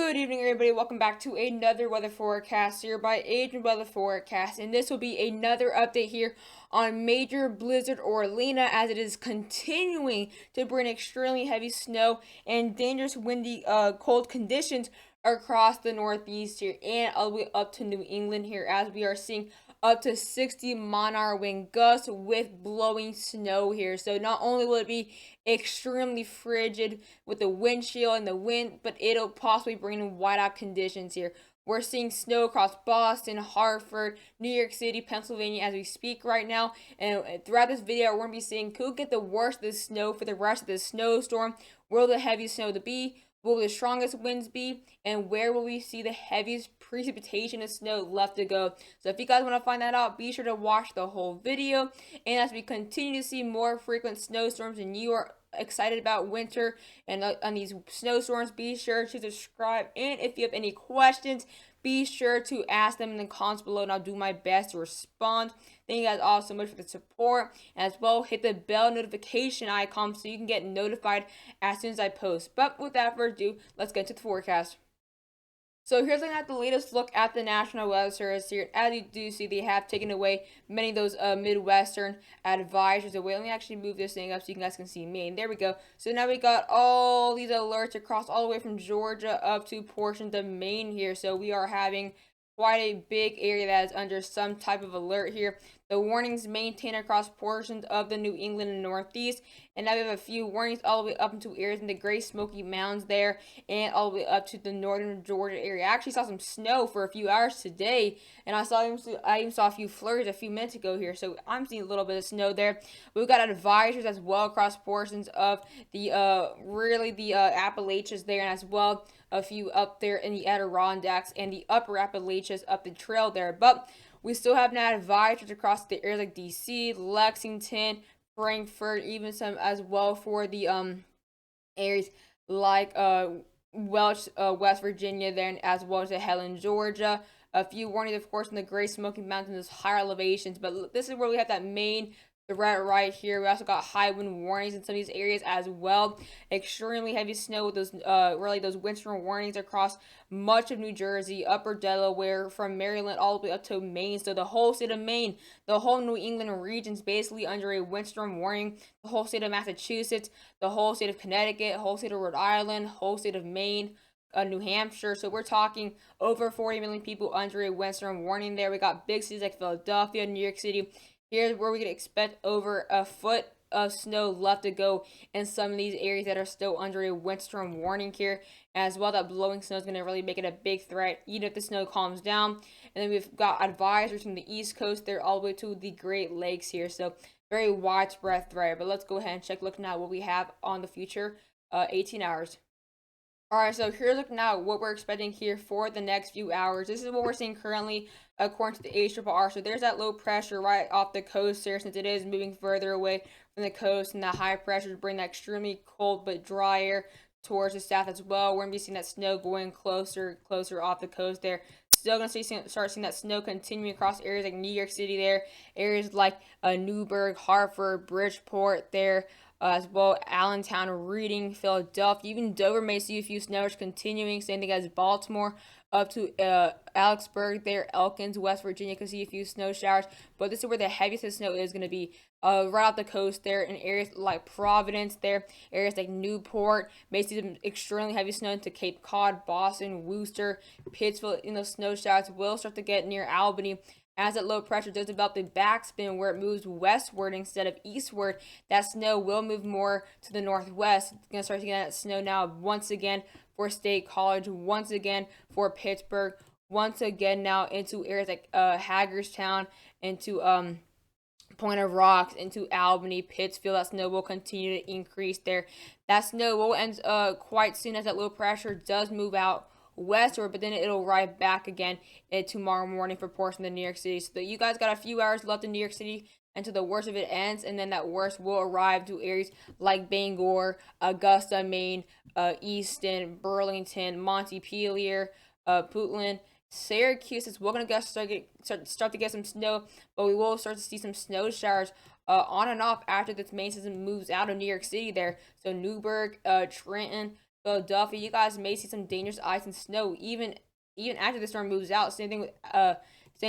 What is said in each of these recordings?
Good evening, everybody. Welcome back to another weather forecast here by Agent Weather Forecast, and this will be another update here on Major Blizzard Orlena as it is continuing to bring extremely heavy snow and dangerous windy, cold conditions across the Northeast here and all the way up to New England here, as we are seeing up to 60-mile-an-hour wind gusts with blowing snow here. So not only will it be extremely frigid with the wind chill and the wind, but it'll possibly bring in whiteout conditions here. We're seeing snow across Boston, Hartford, New York City, Pennsylvania as we speak right now. And throughout this video, we're going to be seeing who get the worst of the snow for the rest of the snowstorm. Where will the heaviest snow to be? Will the strongest winds be? And where will we see the heaviest precipitation of snow left to go? So if you guys want to find that out, be sure to watch the whole video. And as we continue to see more frequent snowstorms and you are excited about winter and on these snowstorms, be sure to subscribe. And if you have any questions, be sure to ask them in the comments below and I'll do my best to respond. Thank you guys all so much for the support. As well, hit the bell notification icon so you can get notified as soon as I post. But without further ado, let's get to the forecast. So here's looking at the latest look at the National Weather Service here. As you do see, they have taken away many of those Midwestern advisories away. Let me actually move this thing up so you guys can see me. And there we go. So now we got all these alerts across all the way from Georgia up to portions of Maine here. So we are having quite a big area that is under some type of alert here. The warnings maintain across portions of the New England and Northeast. And now we have a few warnings all the way up into areas in the Great Smoky Mountains there and all the way up to the northern Georgia area. I actually saw some snow for a few hours today, and I even saw a few flurries a few minutes ago here. So I'm seeing a little bit of snow there. We've got advisories as well across portions of the Appalachians there, and as well a few up there in the Adirondacks and the upper Appalachians up the trail there. But we still have now advisories across the areas like DC, Lexington, Frankfurt, even some as well for the areas like Welch, West Virginia there, and as well as Helen, Georgia. A few warnings, of course, in the Great Smoky Mountains, higher elevations, but this is where we have that main threat right here. We also got high wind warnings in some of these areas as well. Extremely heavy snow with those those windstorm warnings across much of New Jersey, upper Delaware, from Maryland all the way up to Maine. So the whole state of Maine, the whole New England region's basically under a windstorm warning. The whole state of Massachusetts, the whole state of Connecticut, whole state of Rhode Island, whole state of Maine, New Hampshire. So we're talking over 40 million people under a windstorm warning there. We got big cities like Philadelphia, New York City. Here's where we can expect over a foot of snow left to go in some of these areas that are still under a windstorm warning here. As well, that blowing snow is going to really make it a big threat, even if the snow calms down. And then we've got advisories from the East Coast there all the way to the Great Lakes here. So very widespread threat. But let's go ahead and check looking at what we have on the future 18 hours. Alright, so here's looking at what we're expecting here for the next few hours. This is what we're seeing currently according to the HRRR. So there's that low pressure right off the coast here, since it is moving further away from the coast, and that high pressure to bring that extremely cold but dry air towards the south as well. We're going to be seeing that snow going closer off the coast there. Still going to start seeing that snow continuing across areas like New York City there, areas like Newburgh, Hartford, Bridgeport there, as well Allentown, Reading, Philadelphia, even Dover may see a few snows continuing. Same thing as Baltimore up to Alex,burg there, Elkins, West Virginia could see a few snow showers. But this is where the heaviest snow is going to be right off the coast there in areas like Providence there, areas like Newport, may see some extremely heavy snow into Cape Cod, Boston, Worcester, Pittsfield. Snow showers will start to get near Albany. As that low pressure does develop the backspin where it moves westward instead of eastward, that snow will move more to the northwest. It's going to start to get that snow now once again for State College, once again for Pittsburgh, once again now into areas like Hagerstown, into Point of Rocks, into Albany, Pittsfield. That snow will continue to increase there. That snow will end quite soon as that low pressure does move out westward, but then it'll arrive back again tomorrow morning for portions of New York City. So you guys got a few hours left in New York City until the worst of it ends, and then that worst will arrive to areas like Bangor, Augusta, Maine, Easton, Burlington, Montpelier, Portland, Syracuse. We're gonna start to get some snow, but we will start to see some snow showers on and off after this main system moves out of New York City there. So Newburgh, Trenton, Philadelphia, you guys may see some dangerous ice and snow even after the storm moves out. Same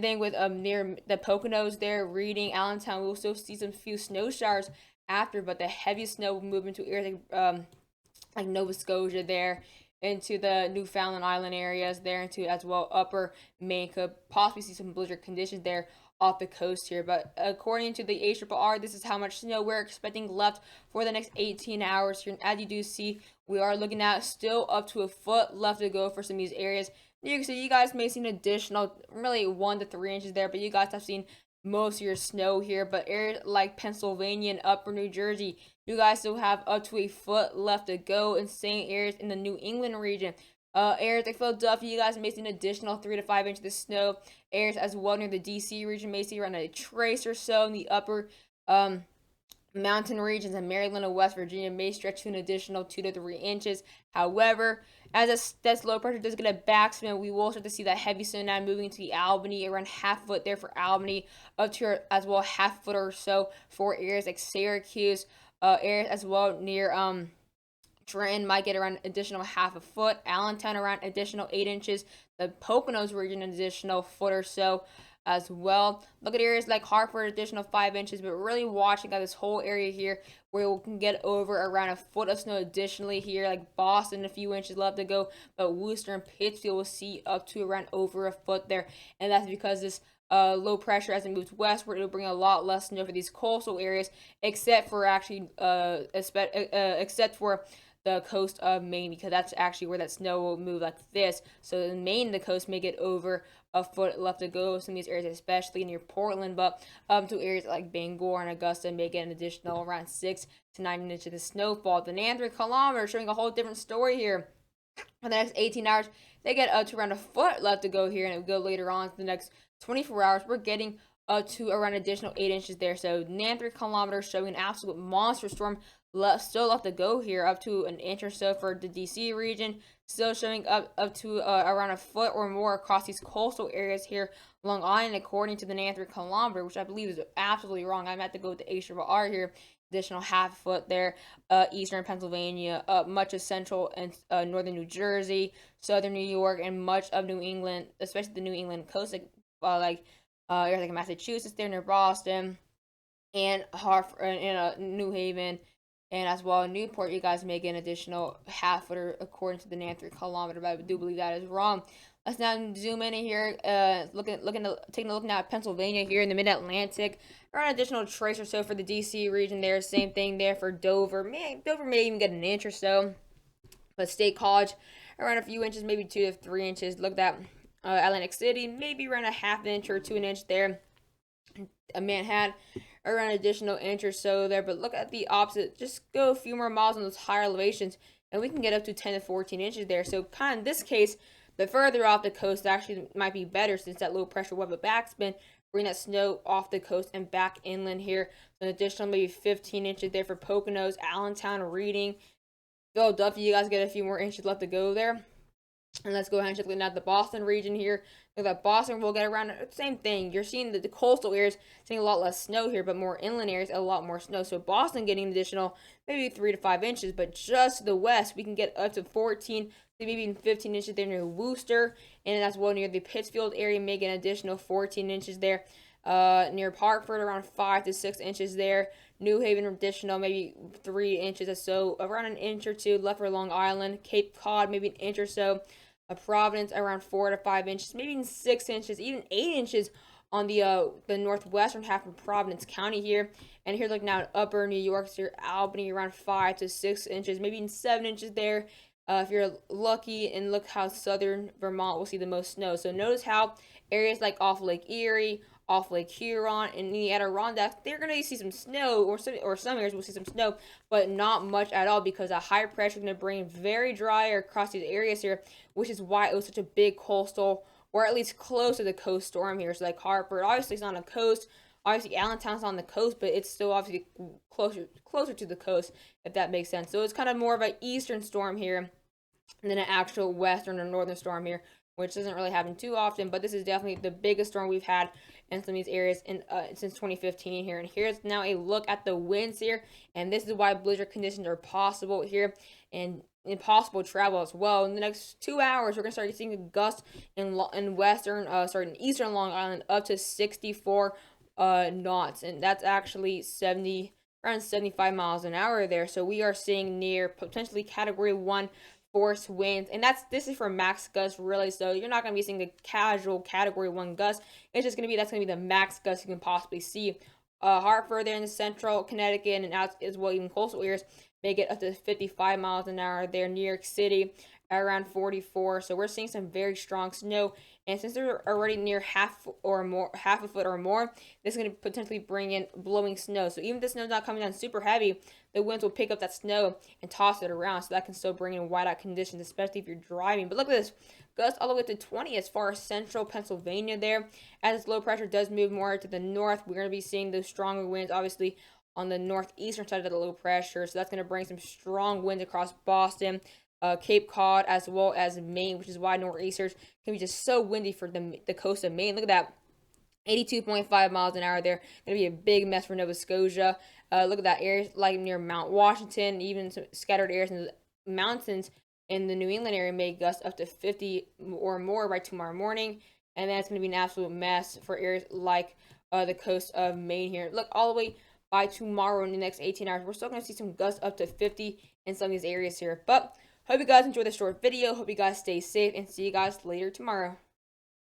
thing with near the Poconos there, Reading, Allentown. We'll still see some few snow showers after, but the heaviest snow will move into areas like Nova Scotia there, into the Newfoundland Island areas there, into as well Upper Maine. Could possibly see some blizzard conditions there off the coast here. But according to the ARRR, this is how much snow we're expecting left for the next 18 hours here. And as you do see, we are looking at still up to a foot left to go for some of these areas. You can see you guys may see an additional really 1 to 3 inches there, but you guys have seen most of your snow here. But areas like Pennsylvania and Upper New Jersey, you guys still have up to a foot left to go. In same areas in the New England region. Areas like Philadelphia, you guys may see an additional 3 to 5 inches of snow. Areas as well near the DC region may see around a trace or so. In the upper mountain regions in Maryland and West Virginia may stretch to an additional 2 to 3 inches. However, as this low pressure does get a backspin, we will start to see that heavy snow now moving into the Albany, around half foot there for Albany, up to as well half foot or so for areas like Syracuse, areas as well near Trenton might get around additional half a foot. Allentown around additional 8 inches. The Poconos region an additional foot or so as well. Look at areas like Hartford, additional 5 inches, but really watching out this whole area here where we can get over around a foot of snow additionally here, like Boston, a few inches left to go, but Worcester and Pittsfield will see up to around over a foot there, and that's because this low pressure as it moves westward, it'll bring a lot less snow for these coastal areas, except for the coast of Maine, because that's actually where that snow will move like this. So in Maine, the coast may get over a foot left to go. Some of these areas, especially near Portland, but up to areas like Bangor and Augusta, may get an additional around 6 to 9 inches of snowfall. The Nantucket kilometer showing a whole different story here. For the next 18 hours, they get up to around a foot left to go here, and it will go later on to the next 24 hours. We're getting up to around additional 8 inches there. So Nantucket kilometer showing an absolute monster storm still left to go here, up to an inch or so for the DC region. Still showing up to around a foot or more across these coastal areas here Long Island, according to the Nantucket kilometer, which I believe is absolutely wrong. I'm at to go with the ARRR here. Additional half foot there, eastern Pennsylvania, much of central and northern New Jersey, southern New York, and much of New England, especially the New England coast, like areas like Massachusetts, there near Boston, and Hartford, and New Haven, and as well Newport. You guys may get an additional half foot according to the Nantucket kilometer, but I do believe that is wrong. Let's now zoom in here, taking a look now at Pennsylvania here in the Mid-Atlantic. Around an additional trace or so for the DC region there. Same thing there for Dover. Dover may even get an inch or so. But State College, around a few inches, maybe 2 to 3 inches. Look at that. Atlantic City, maybe around a half inch or 2 inch there. Manhattan, around an additional inch or so there. But look at the opposite. Just go a few more miles on those higher elevations, and we can get up to 10 to 14 inches there. So kind of in this case, the further off the coast actually might be better, since that low pressure will have a backspin, bring that snow off the coast and back inland here. So an additional maybe 15 inches there for Poconos, Allentown, Reading, Philadelphia. You guys get a few more inches left to go there. And let's go ahead and check out the Boston region here. Look at Boston will get around the same thing. You're seeing the coastal areas seeing a lot less snow here, but more inland areas a lot more snow. So Boston getting an additional maybe 3 to 5 inches, but just to the west we can get up to 14 to maybe even 15 inches there near Worcester, and as well near the Pittsfield area, make an additional 14 inches there. Near Hartford, around 5 to 6 inches there. New Haven, additional maybe 3 inches or so, around an inch or two left for Long Island. Cape Cod, maybe an inch or so. Providence, around 4 to 5 inches, maybe even 6 inches, even 8 inches on the northwestern half of Providence County here. And here's looking now at Upper New York, so Albany, around 5 to 6 inches, maybe even 7 inches there. If you're lucky, and look how southern Vermont will see the most snow. So notice how areas like off Lake Erie, off Lake Huron, and the Adirondacks, they're going to see some snow, or some areas will see some snow, but not much at all, because a high pressure is going to bring very dry air across these areas here, which is why it was such a big coastal, or at least close to the coast storm here. So like Hartford, obviously it's on the coast. Obviously Allentown's on the coast, but it's still obviously closer to the coast, if that makes sense. So it's kind of more of an eastern storm here than an actual western or northern storm here, which doesn't really happen too often. But this is definitely the biggest storm we've had in some of these areas since 2015 here. And here's now a look at the winds here, and this is why blizzard conditions are possible here. And impossible travel as well. In the next 2 hours, we're gonna start seeing a gust in eastern Long Island up to 64 knots, and that's actually 75 miles an hour there. So we are seeing near potentially Category 1 force winds, and this is for max gust really. So you're not gonna be seeing the casual Category 1 gust. It's just that's gonna be the max gust you can possibly see. Hartford there in the central Connecticut and out as well, even coastal areas may get up to 55 miles an hour there. New York City at around 44. So we're seeing some very strong snow. And since they're already near half a foot or more, this is going to potentially bring in blowing snow. So even if the snow's not coming down super heavy, the winds will pick up that snow and toss it around. So that can still bring in whiteout conditions, especially if you're driving. But look at this. Gusts all the way to 20 as far as central Pennsylvania there. As this low pressure does move more to the north, we're going to be seeing those stronger winds, obviously, on the northeastern side of the low pressure. So that's going to bring some strong winds across Boston, Cape Cod, as well as Maine, which is why northeasters can be just so windy for the coast of Maine. Look at that. 82.5 miles an hour there. Going to be a big mess for Nova Scotia. Look at that area like near Mount Washington, even some scattered areas in the mountains in the New England area may gust up to 50 or more by tomorrow morning. And that's going to be an absolute mess for areas like the coast of Maine here. Look, all the way by tomorrow in the next 18 hours, we're still going to see some gusts up to 50 in some of these areas here. But hope you guys enjoyed this short video. Hope you guys stay safe and see you guys later tomorrow.